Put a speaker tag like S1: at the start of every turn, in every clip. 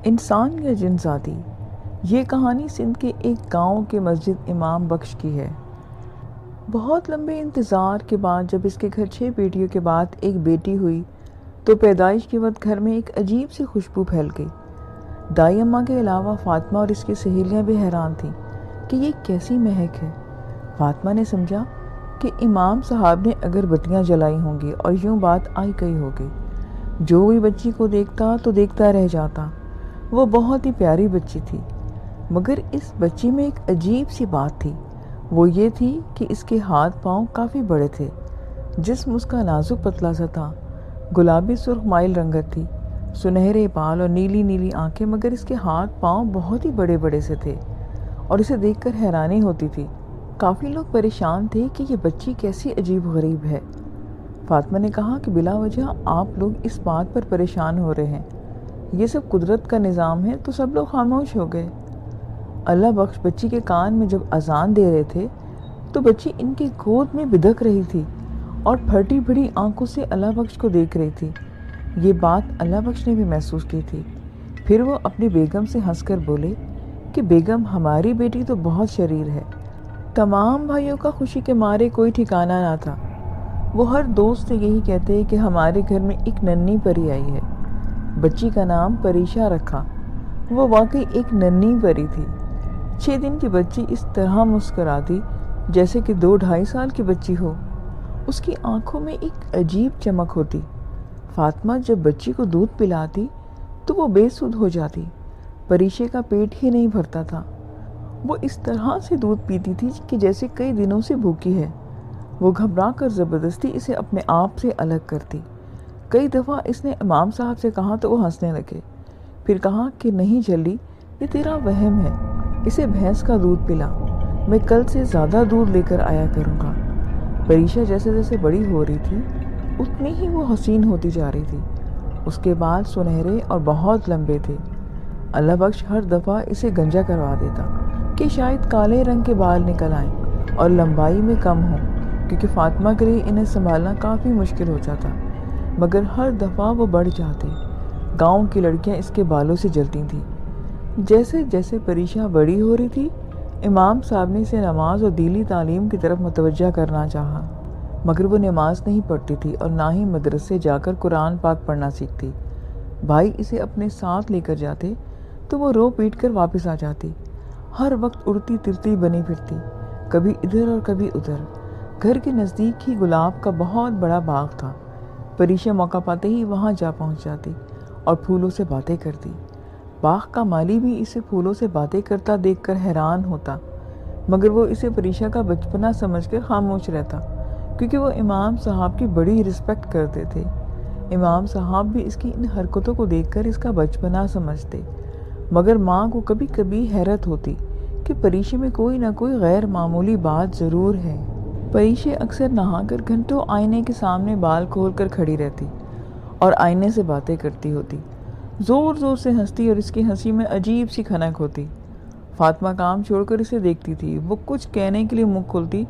S1: انسان یا جن ذاتی، یہ کہانی سندھ کے ایک گاؤں کے مسجد امام بخش کی ہے۔ بہت لمبے انتظار کے بعد جب اس کے گھر 6 بیٹیوں کے بعد ایک بیٹی ہوئی تو پیدائش کے وقت گھر میں ایک عجیب سی خوشبو پھیل گئی۔ دائی اماں کے علاوہ فاطمہ اور اس کی سہیلیاں بھی حیران تھیں کہ یہ کیسی مہک ہے۔ فاطمہ نے سمجھا کہ امام صاحب نے اگربتیاں جلائی ہوں گی اور یوں بات آئی گئی ہوگی۔ جو بھی بچی کو دیکھتا تو دیکھتا رہ جاتا۔ وہ بہت ہی پیاری بچی تھی، مگر اس بچی میں ایک عجیب سی بات تھی۔ وہ یہ تھی کہ اس کے ہاتھ پاؤں کافی بڑے تھے، جسم اس کا نازک پتلا سا تھا، گلابی سرخ مائل رنگت تھی، سنہرے بال اور نیلی نیلی آنکھیں، مگر اس کے ہاتھ پاؤں بہت ہی بڑے بڑے سے تھے اور اسے دیکھ کر حیرانی ہوتی تھی۔ کافی لوگ پریشان تھے کہ یہ بچی کیسی عجیب غریب ہے۔ فاطمہ نے کہا کہ بلا وجہ آپ لوگ اس بات پر پریشان ہو رہے ہیں، یہ سب قدرت کا نظام ہے۔ تو سب لوگ خاموش ہو گئے۔ اللہ بخش بچی کے کان میں جب اذان دے رہے تھے تو بچی ان کی گود میں بدک رہی تھی اور پھٹی بڑی آنکھوں سے اللہ بخش کو دیکھ رہی تھی۔ یہ بات اللہ بخش نے بھی محسوس کی تھی۔ پھر وہ اپنی بیگم سے ہنس کر بولے کہ بیگم، ہماری بیٹی تو بہت شریر ہے۔ تمام بھائیوں کا خوشی کے مارے کوئی ٹھکانہ نہ تھا۔ وہ ہر دوست سے یہی کہتے کہ ہمارے گھر میں ایک ننھی پری آئی ہے۔ بچی کا نام پریشا رکھا۔ وہ واقعی ایک ننھی پری تھی۔ 6 دن کی بچی اس طرح مسکراتی جیسے کہ 2-2.5 سال کی بچی ہو۔ اس کی آنکھوں میں ایک عجیب چمک ہوتی۔ فاطمہ جب بچی کو دودھ پلاتی تو وہ بے سدھ ہو جاتی۔ پریشے کا پیٹ ہی نہیں بھرتا تھا۔ وہ اس طرح سے دودھ پیتی تھی کہ جیسے کئی دنوں سے بھوکی ہے۔ وہ گھبرا کر زبردستی اسے اپنے آپ سے الگ کرتی۔ کئی دفعہ اس نے امام صاحب سے کہا تو وہ ہنسنے لگے۔ پھر کہا کہ نہیں جلی، یہ تیرا وہم ہے، اسے بھینس کا دودھ پلا، میں کل سے زیادہ دودھ لے کر آیا کروں گا۔ پریشا جیسے جیسے بڑی ہو رہی تھی اتنی ہی وہ حسین ہوتی جا رہی تھی۔ اس کے بال سنہرے اور بہت لمبے تھے۔ اللہ بخش ہر دفعہ اسے گنجا کروا دیتا کہ شاید کالے رنگ کے بال نکل آئیں اور لمبائی میں کم ہوں، کیونکہ فاطمہ کے لیے انہیں سنبھالنا کافی مشکل ہو جاتا، مگر ہر دفعہ وہ بڑھ جاتے۔ گاؤں کی لڑکیاں اس کے بالوں سے جلتی تھیں۔ جیسے جیسے پریشا بڑی ہو رہی تھی، امام صاحب نے اسے نماز اور دینی تعلیم کی طرف متوجہ کرنا چاہا، مگر وہ نماز نہیں پڑھتی تھی اور نہ ہی مدرسے جا کر قرآن پاک پڑھنا سیکھتی۔ بھائی اسے اپنے ساتھ لے کر جاتے تو وہ رو پیٹ کر واپس آ جاتی، ہر وقت اڑتی ترتی بنی پھرتی، کبھی ادھر اور کبھی ادھر۔ گھر کے نزدیک ہی گلاب کا بہت بڑا باغ تھا۔ پریشا موقع پاتے ہی وہاں جا پہنچ جاتی اور پھولوں سے باتیں کرتی۔ باغ کا مالی بھی اسے پھولوں سے باتیں کرتا دیکھ کر حیران ہوتا، مگر وہ اسے پریشا کا بچپنا سمجھ کر خاموش رہتا، کیونکہ وہ امام صاحب کی بڑی رسپیکٹ کرتے تھے۔ امام صاحب بھی اس کی ان حرکتوں کو دیکھ کر اس کا بچپنا سمجھتے، مگر ماں کو کبھی کبھی حیرت ہوتی کہ پریشے میں کوئی نہ کوئی غیر معمولی بات ضرور ہے۔ پریشے اکثر نہا کر گھنٹوں آئینے کے سامنے بال کھول کر کھڑی رہتی اور آئینے سے باتیں کرتی ہوتی، زور زور سے ہنستی اور اس کی ہنسی میں عجیب سی کھنک ہوتی۔ فاطمہ کام چھوڑ کر اسے دیکھتی تھی۔ وہ کچھ کہنے کے لیے منہ کھولتی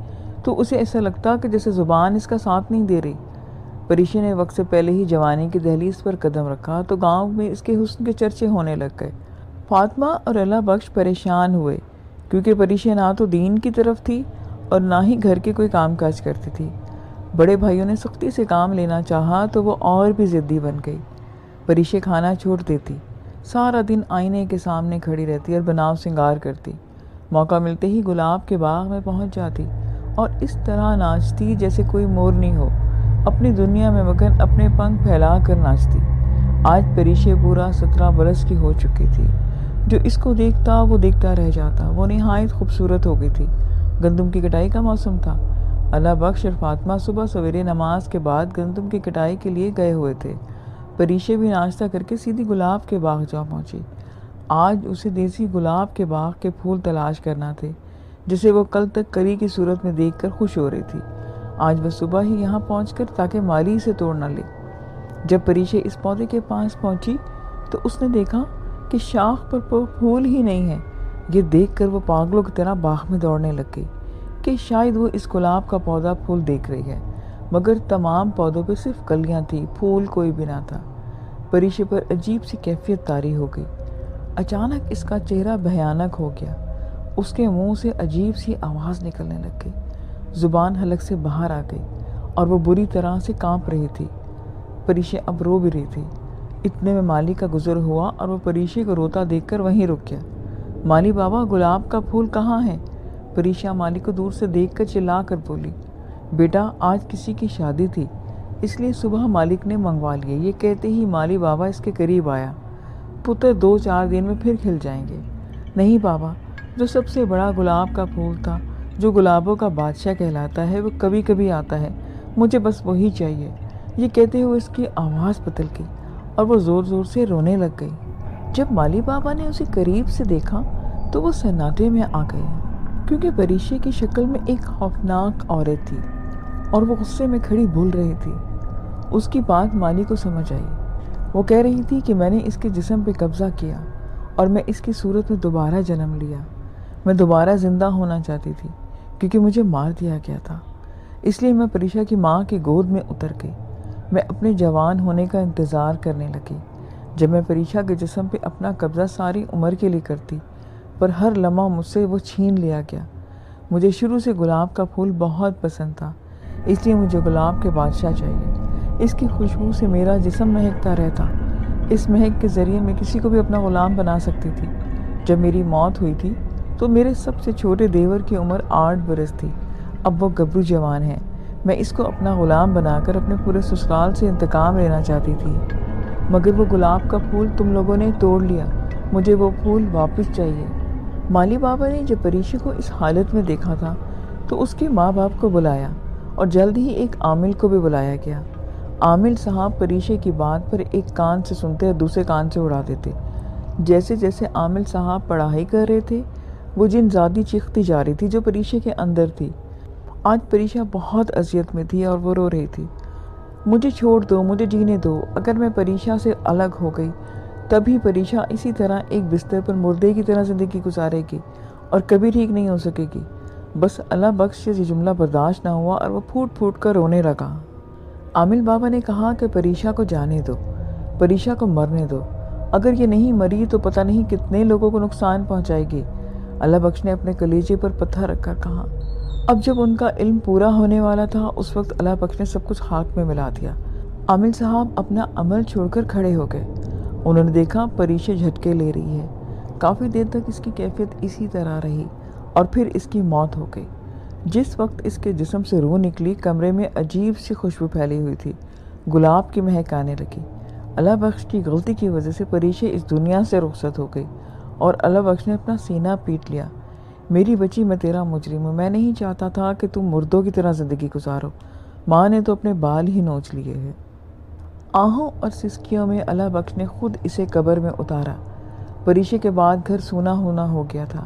S1: تو اسے ایسا لگتا کہ جیسے زبان اس کا ساتھ نہیں دے رہی۔ پریشے نے وقت سے پہلے ہی جوانی کی دہلیز پر قدم رکھا تو گاؤں میں اس کے حسن کے چرچے ہونے لگ گئے۔ فاطمہ اور اللہ بخش پریشان ہوئے، کیونکہ پریشا نہ تو دین کی طرف تھی اور نہ ہی گھر کے کوئی کام کاج کرتی تھی۔ بڑے بھائیوں نے سختی سے کام لینا چاہا تو وہ اور بھی ضدی بن گئی۔ پریشا کھانا چھوڑ دیتی، سارا دن آئینے کے سامنے کھڑی رہتی اور بناؤ سنگار کرتی۔ موقع ملتے ہی گلاب کے باغ میں پہنچ جاتی اور اس طرح ناچتی جیسے کوئی مورنی ہو، اپنی دنیا میں مگن اپنے پنکھ پھیلا کر ناچتی۔ آج پریشا پورا 17 برس کی ہو چکی تھی۔ جو اس کو دیکھتا وہ دیکھتا رہ جاتا۔ وہ نہایت خوبصورت ہو گئی تھی۔ گندم کی کٹائی کا موسم تھا۔ اللہ بخش اور فاطمہ صبح سویرے نماز کے بعد گندم کی کٹائی کے لیے گئے ہوئے تھے۔ پریشا بھی ناشتہ کر کے سیدھی گلاب کے باغ جا پہنچی۔ آج اسے دیسی گلاب کے باغ کے پھول تلاش کرنا تھے، جسے وہ کل تک کلی کی صورت میں دیکھ کر خوش ہو رہی تھی۔ آج وہ صبح ہی یہاں پہنچ کر تاکہ مالی اسے توڑ نہ لے۔ جب پریشا اس پودے کے پاس پہنچی تو اس نے دیکھا کہ شاخ پر پھول ہی نہیں ہے۔ یہ دیکھ کر وہ پاگلوں کی طرح باغ میں دوڑنے لگ گئی کہ شاید وہ اس گلاب کا پودا پھول دیکھ رہی ہے، مگر تمام پودوں پہ صرف کلیاں تھیں، پھول کوئی بھی نہ تھا۔ پریشا پر عجیب سی کیفیت طاری ہو گئی۔ اچانک اس کا چہرہ بھیانک ہو گیا، اس کے منہ سے عجیب سی آواز نکلنے لگ گئی، زبان حلق سے باہر آ گئی اور وہ بری طرح سے کانپ رہی تھی۔ پریشا اب رو بھی رہی تھی۔ اتنے میں مالی کا گزر ہوا اور وہ پریشا کو روتا دیکھ کر وہیں رک گیا۔ مالی بابا، گلاب کا پھول کہاں ہے؟ پریشا مالی کو دور سے دیکھ کر چلا کر بولی۔ بیٹا، آج کسی کی شادی تھی، اس لیے صبح مالک نے منگوا لیے۔ یہ کہتے ہی مالی بابا اس کے قریب آیا۔ پتر 2-4 دن میں پھر کھل جائیں گے۔ نہیں بابا، جو سب سے بڑا گلاب کا پھول تھا، جو گلابوں کا بادشاہ کہلاتا ہے، وہ کبھی کبھی آتا ہے، مجھے بس وہی چاہیے۔ یہ کہتے ہوئے اس کی آواز بدل گئی اور وہ زور زور سے رونے لگ گئی۔ جب مالی بابا نے اسے قریب سے دیکھا تو وہ سناٹے میں آ گئے، کیونکہ پریشا کی شکل میں ایک خوفناک عورت تھی اور وہ غصے میں کھڑی بول رہی تھی۔ اس کی بات مالی کو سمجھ آئی۔ وہ کہہ رہی تھی کہ میں نے اس کے جسم پہ قبضہ کیا اور میں اس کی صورت میں دوبارہ جنم لیا۔ میں دوبارہ زندہ ہونا چاہتی تھی کیونکہ مجھے مار دیا گیا تھا، اس لیے میں پریشا کی ماں کی گود میں اتر گئی۔ میں اپنے جوان ہونے کا انتظار کرنے لگی، جب میں پریشا کے جسم پہ اپنا قبضہ ساری عمر کے لیے کرتی، پر ہر لمحہ مجھ سے وہ چھین لیا گیا۔ مجھے شروع سے گلاب کا پھول بہت پسند تھا، اس لیے مجھے گلاب کے بادشاہ چاہیے۔ اس کی خوشبو سے میرا جسم مہکتا رہتا، اس مہک کے ذریعے میں کسی کو بھی اپنا غلام بنا سکتی تھی۔ جب میری موت ہوئی تھی تو میرے سب سے چھوٹے دیور کی عمر 8 برس تھی، اب وہ گبرو جوان ہے۔ میں اس کو اپنا غلام بنا کر اپنے پورے سسرال سے انتقام لینا چاہتی تھی، مگر وہ گلاب کا پھول تم لوگوں نے توڑ لیا، مجھے وہ پھول واپس چاہیے۔ مالی بابا نے جب پریشا کو اس حالت میں دیکھا تھا تو اس کے ماں باپ کو بلایا اور جلد ہی ایک عامل کو بھی بلایا گیا۔ عامل صاحب پریشا کی بات پر ایک کان سے سنتے اور دوسرے کان سے اڑا دیتے۔ جیسے جیسے عامل صاحب پڑھائی کر رہے تھے، وہ جن زیادی چیختی جا رہی تھی جو پریشا کے اندر تھی۔ آج پریشا بہت اذیت میں تھی اور وہ رو رہی تھی۔ مجھے چھوڑ دو، مجھے جینے دو۔ اگر میں پریشا سے الگ ہو گئی تبھی پریشا اسی طرح ایک بستر پر مردے کی طرح زندگی گزارے گی اور کبھی ٹھیک نہیں ہو سکے گی۔ بس اللہ بخش یہ جملہ برداشت نہ ہوا اور وہ پھوٹ پھوٹ کر رونے لگا۔ عامل بابا نے کہا کہ پریشا کو جانے دو، پریشا کو مرنے دو، اگر یہ نہیں مری تو پتہ نہیں کتنے لوگوں کو نقصان پہنچائے گی۔ اللہ بخش نے اپنے کلیجے پر پتھر رکھ کر کہا۔ اب جب ان کا علم پورا ہونے والا تھا، اس وقت اللہ بخش نے سب کچھ خاک میں ملا دیا۔ عامل صاحب اپنا عمل چھوڑ کر کھڑے ہو گئے۔ انہوں نے دیکھا پریشا جھٹکے لے رہی ہے۔ کافی دیر تک اس کی کیفیت اسی طرح رہی اور پھر اس کی موت ہو گئی۔ جس وقت اس کے جسم سے روح نکلی، کمرے میں عجیب سی خوشبو پھیلی ہوئی تھی، گلاب کی مہک آنے لگی۔ اللہ بخش کی غلطی کی وجہ سے پریشا اس دنیا سے رخصت ہو گئی اور اللہ بخش نے اپنا سینہ پیٹ لیا۔ میری بچی، میں تیرا مجرم ہوں، میں نہیں چاہتا تھا کہ تم مردوں کی طرح زندگی گزارو، ماں نے تو اپنے بال ہی نوچ لیے ہیں۔ آہوں اور سسکیوں میں اللہ بخش نے خود اسے قبر میں اتارا۔ پریشا کے بعد گھر سونا ہونا ہو گیا تھا۔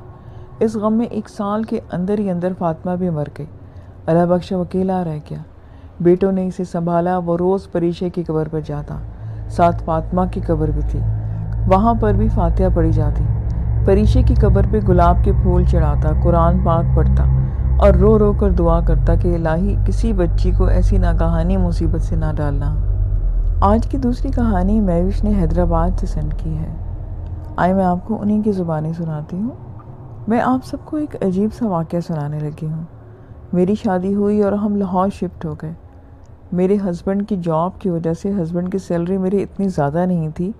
S1: اس غم میں 1 سال کے اندر ہی اندر فاطمہ بھی مر گئی۔ اللہ بخش اکیلا رہ گیا۔ بیٹوں نے اسے سنبھالا۔ وہ روز پریشا کی قبر پر جاتا، ساتھ فاطمہ کی قبر بھی تھی، وہاں پر بھی فاتحہ پڑھی جاتی۔ پریشا کی قبر پہ گلاب کے پھول چڑھاتا، قرآن پاک پڑھتا اور رو رو کر دعا کرتا کہ الہی کسی بچی کو ایسی ناگہانی مصیبت سے نہ ڈالنا۔ آج کی دوسری کہانی مہوش نے حیدرآباد سے سینڈ کی ہے۔ آئے میں آپ کو انہیں کی زبانی سناتی ہوں۔ میں آپ سب کو ایک عجیب سا واقعہ سنانے لگی ہوں۔ میری شادی ہوئی اور ہم لاہور شفٹ ہو گئے۔ میرے ہسبینڈ کی جاب کی وجہ سے ہسبینڈ کی سیلری میری اتنی زیادہ نہیں تھی،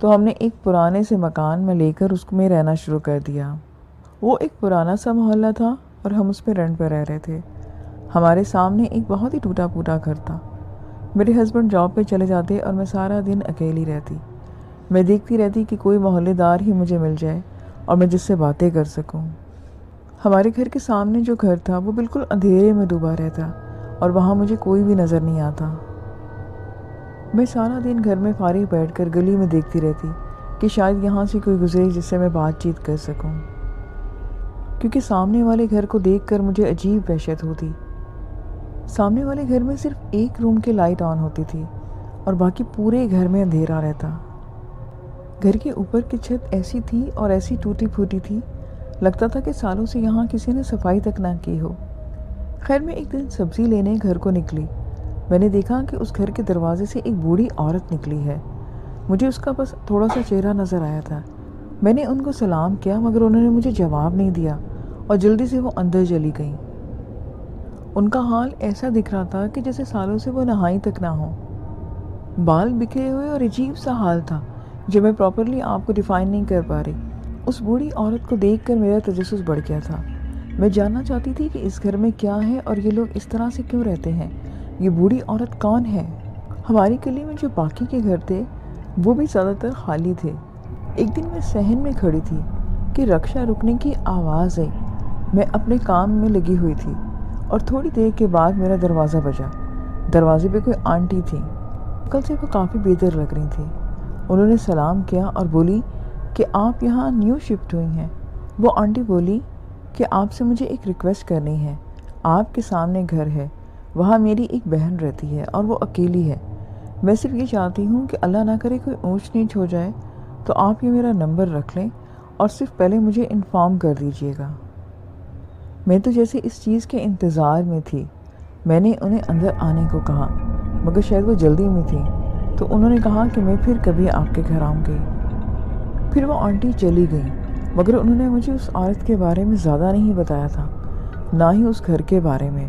S1: تو ہم نے ایک پرانے سے مکان میں لے کر اس میں رہنا شروع کر دیا۔ وہ ایک پرانا سا محلہ تھا اور ہم اس پہ رینٹ پہ رہ رہے تھے۔ ہمارے سامنے ایک بہت ہی ٹوٹا پھوٹا گھر تھا۔ میرے ہسبینڈ جاب پہ چلے جاتے اور میں سارا دن اکیلی رہتی۔ میں دیکھتی رہتی کہ کوئی محلے دار ہی مجھے مل جائے اور میں جس سے باتیں کر سکوں۔ ہمارے گھر کے سامنے جو گھر تھا وہ بالکل اندھیرے میں ڈوبا رہتا اور وہاں مجھے کوئی بھی نظر نہیں آتا۔ میں سارا دن گھر میں فارغ بیٹھ کر گلی میں دیکھتی رہتی کہ شاید یہاں سے کوئی گزرے جس سے میں بات چیت کر سکوں، کیونکہ سامنے والے گھر کو دیکھ کر مجھے عجیب وحشت ہوتی۔ سامنے والے گھر میں صرف ایک روم کی لائٹ آن ہوتی تھی اور باقی پورے گھر میں اندھیرا رہتا۔ گھر کے اوپر کی چھت ایسی تھی اور ایسی ٹوٹی پھوٹی تھی، لگتا تھا کہ سالوں سے یہاں کسی نے صفائی تک نہ کی ہو۔ خیر میں ایک دن سبزی لینے گھر کو نکلی۔ میں نے دیکھا کہ اس گھر کے دروازے سے ایک بوڑھی عورت نکلی ہے۔ مجھے اس کا بس تھوڑا سا چہرہ نظر آیا تھا۔ میں نے ان کو سلام کیا مگر انہوں نے مجھے جواب نہیں دیا اور جلدی سے وہ اندر چلی گئیں۔ ان کا حال ایسا دکھ رہا تھا کہ جیسے سالوں سے وہ نہائی تک نہ ہو۔ بال بکھرے ہوئے اور عجیب سا حال تھا جو میں پراپرلی آپ کو ڈیفائن نہیں کر پا رہی۔ اس بوڑھی عورت کو دیکھ کر میرا تجسس بڑھ گیا تھا۔ میں جاننا چاہتی تھی کہ اس گھر میں کیا ہے اور یہ لوگ اس طرح سے کیوں رہتے ہیں۔ یہ بوڑھی عورت کون ہے؟ ہماری گلی میں جو باقی کے گھر تھے وہ بھی زیادہ تر خالی تھے۔ ایک دن میں صحن میں کھڑی تھی کہ رکشا رکنے کی آواز آئی۔ میں اپنے کام میں لگی ہوئی تھی اور تھوڑی دیر کے بعد میرا دروازہ بجا۔ دروازے پہ کوئی آنٹی تھی۔ کل سے وہ کافی بہتر لگ رہی تھی۔ انہوں نے سلام کیا اور بولی کہ آپ یہاں نیو شفٹ ہوئی ہیں۔ وہ آنٹی بولی کہ آپ سے مجھے ایک ریکویسٹ کرنی ہے۔ آپ کے سامنے گھر ہے، وہاں میری ایک بہن رہتی ہے اور وہ اکیلی ہے۔ میں صرف یہ چاہتی ہوں کہ اللہ نہ کرے کوئی اونچ نیچ ہو جائے تو آپ یہ میرا نمبر رکھ لیں اور صرف پہلے مجھے انفارم کر دیجیے گا۔ میں تو جیسے اس چیز کے انتظار میں تھی۔ میں نے انہیں اندر آنے کو کہا مگر شاید وہ جلدی میں تھی، تو انہوں نے کہا کہ میں پھر کبھی آپ کے گھر آؤں گی۔ پھر وہ آنٹی چلی گئی مگر انہوں نے مجھے اس عورت کے بارے میں زیادہ نہیں بتایا تھا، نہ ہی اس گھر کے بارے میں۔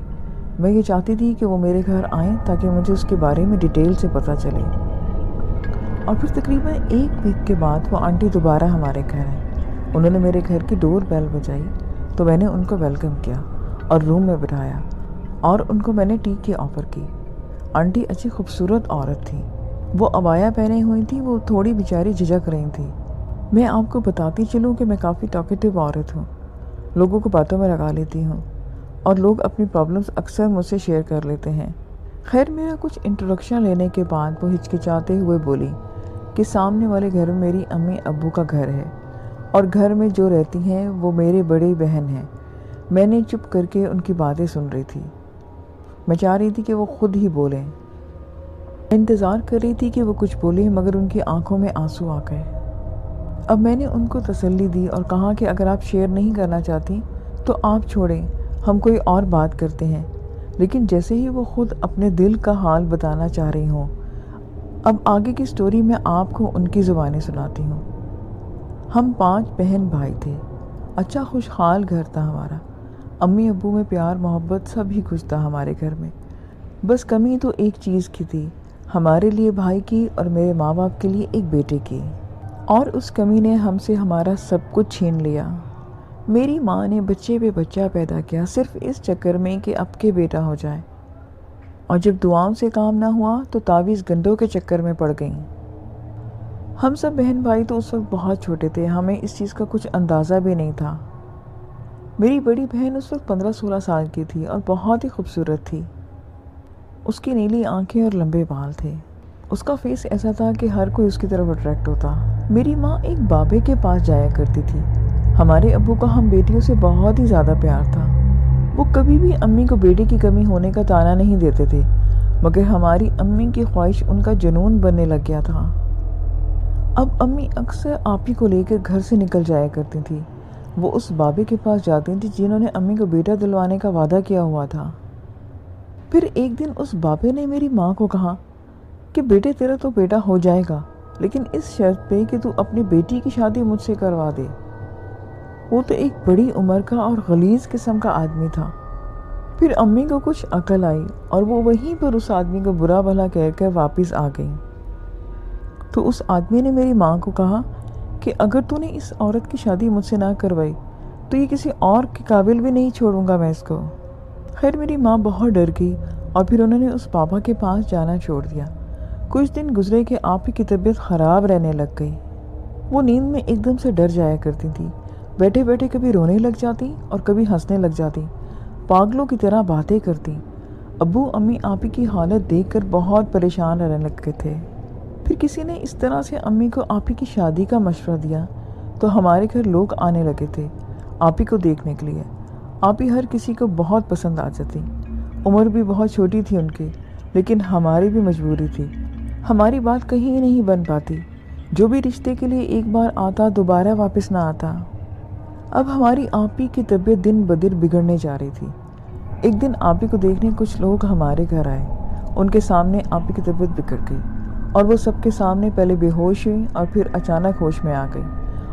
S1: میں یہ چاہتی تھی کہ وہ میرے گھر آئیں تاکہ مجھے اس کے بارے میں ڈیٹیل سے پتہ چلے۔ اور پھر تقریباً 1 ویک کے بعد وہ آنٹی دوبارہ ہمارے گھر آئیں۔ انہوں نے میرے گھر کی ڈور بیل بجائی تو میں نے ان کو ویلکم کیا اور روم میں بٹھایا اور ان کو میں نے ٹی کی آفر کی۔ آنٹی اچھی خوبصورت عورت تھی۔ وہ عبایا پہنے ہوئی تھی، وہ تھوڑی بیچاری جھجک رہی تھی۔ میں آپ کو بتاتی چلوں کہ میں کافی ٹاکیٹیو عورت ہوں، لوگوں کو باتوں میں لگا لیتی ہوں اور لوگ اپنی پرابلمس اکثر مجھ سے شیئر کر لیتے ہیں۔ خیر میرا کچھ انٹروڈکشن لینے کے بعد وہ ہچکچاتے ہوئے بولی کہ سامنے والے گھر میں میری امی ابو کا گھر ہے اور گھر میں جو رہتی ہیں وہ میرے بڑی بہن ہیں۔ میں نے چپ کر کے ان کی باتیں سن رہی تھی۔ میں چاہ رہی تھی کہ وہ خود ہی بولیں۔ میں انتظار کر رہی تھی کہ وہ کچھ بولیں مگر ان کی آنکھوں میں آنسو آ گئے۔ اب میں نے ان کو تسلی دی اور کہا کہ اگر آپ شیئر نہیں کرنا چاہتی تو آپ چھوڑیں، ہم کوئی اور بات کرتے ہیں۔ لیکن جیسے ہی وہ خود اپنے دل کا حال بتانا چاہ رہی ہوں، اب آگے کی سٹوری میں آپ کو ان کی زبانیں سناتی ہوں۔ ہم 5 بہن بھائی تھے۔ اچھا خوشحال گھر تھا ہمارا۔ امی ابو میں پیار محبت سب ہی کچھ تھا ہمارے گھر میں۔ بس کمی تو ایک چیز کی تھی، ہمارے لیے بھائی کی اور میرے ماں باپ کے لیے ایک بیٹے کی، اور اس کمی نے ہم سے ہمارا سب کچھ چھین لیا۔ میری ماں نے بچے پہ بچہ پیدا کیا صرف اس چکر میں کہ اب کے بیٹا ہو جائے، اور جب دعاؤں سے کام نہ ہوا تو تعویذ گنڈوں کے چکر میں پڑ گئیں۔ ہم سب بہن بھائی تو اس وقت بہت چھوٹے تھے، ہمیں اس چیز کا کچھ اندازہ بھی نہیں تھا۔ میری بڑی بہن اس وقت 15-16 سال کی تھی اور بہت ہی خوبصورت تھی۔ اس کی نیلی آنکھیں اور لمبے بال تھے۔ اس کا فیس ایسا تھا کہ ہر کوئی اس کی طرف اٹریکٹ ہوتا۔ میری ماں ایک بابے کے پاس جایا کرتی تھی۔ ہمارے ابو کا ہم بیٹیوں سے بہت ہی زیادہ پیار تھا۔ وہ کبھی بھی امی کو بیٹے کی کمی ہونے کا طعنہ نہیں دیتے تھے، مگر ہماری امی کی خواہش ان کا جنون بننے لگ گیا تھا۔ اب امی اکثر آپی کو لے کر گھر سے نکل جایا کرتی تھی۔ وہ اس بابے کے پاس جاتی تھی جنہوں نے امی کو بیٹا دلوانے کا وعدہ کیا ہوا تھا۔ پھر ایک دن اس بابے نے میری ماں کو کہا کہ بیٹے تیرا تو بیٹا ہو جائے گا، لیکن اس شرط پہ کہ تو اپنی بیٹی کی شادی مجھ سے کروا دے۔ وہ تو ایک بڑی عمر کا اور غلیظ قسم کا آدمی تھا۔ پھر امی کو کچھ عقل آئی اور وہ وہیں پر اس آدمی کو برا بھلا کہہ کر واپس آ گئی۔ تو اس آدمی نے میری ماں کو کہا کہ اگر تو نے اس عورت کی شادی مجھ سے نہ کروائی تو یہ کسی اور کے قابل بھی نہیں چھوڑوں گا میں اس کو۔ خیر میری ماں بہت ڈر گئی اور پھر انہوں نے اس بابا کے پاس جانا چھوڑ دیا۔ کچھ دن گزرے کہ آپ کی طبیعت خراب رہنے لگ گئی۔ وہ نیند میں ایک دم سے ڈر جایا کرتی تھی، بیٹھے بیٹھے کبھی رونے لگ جاتی اور کبھی ہنسنے لگ جاتی، پاگلوں کی طرح باتیں کرتی۔ ابو امی آپی کی حالت دیکھ کر بہت پریشان رہنے لگ گئے تھے۔ پھر کسی نے اس طرح سے امی کو آپی کی شادی کا مشورہ دیا تو ہمارے گھر لوگ آنے لگے تھے آپی کو دیکھنے کے لیے۔ آپی ہر کسی کو بہت پسند آ جاتی۔ عمر بھی بہت چھوٹی تھی ان کی، لیکن ہماری بھی مجبوری تھی، ہماری بات کہیں نہیں بن پاتی۔ جو بھی رشتے کے لیے ایک بار آتا دوبارہ واپس نہ آتا۔ اب ہماری آپی کی طبیعت دن بدن بگڑنے جا رہی تھی۔ ایک دن آپی کو دیکھنے کچھ لوگ ہمارے گھر آئے۔ ان کے سامنے آپی کی طبیعت بگڑ گئی اور وہ سب کے سامنے پہلے بے ہوش ہوئی اور پھر اچانک ہوش میں آ گئی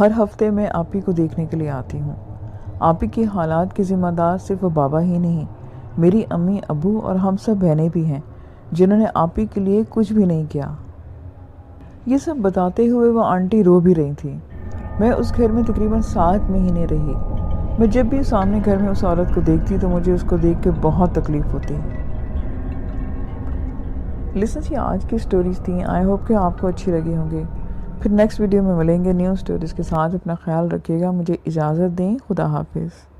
S1: ہر ہفتے میں آپی کو دیکھنے کے لیے آتی ہوں۔ آپی کے حالات کے ذمہ دار صرف وہ بابا ہی نہیں، میری امی، ابو اور ہم سب بہنیں بھی ہیں جنہوں نے آپی کے لیے کچھ بھی نہیں کیا۔ یہ سب بتاتے ہوئے وہ آنٹی رو بھی رہی تھی۔ میں اس گھر میں تقریباً 7 مہینے رہی۔ میں جب بھی سامنے گھر میں اس عورت کو دیکھتی تو مجھے اس کو دیکھ کے بہت تکلیف ہوتی۔ لسنرز، یہ آج کی سٹوریز تھیں۔ آئی ہوپ کہ آپ کو اچھی لگی ہوں گے۔ پھر نیکسٹ ویڈیو میں ملیں گے نیو سٹوریز کے ساتھ۔ اپنا خیال رکھیے گا۔ مجھے اجازت دیں۔ خدا حافظ۔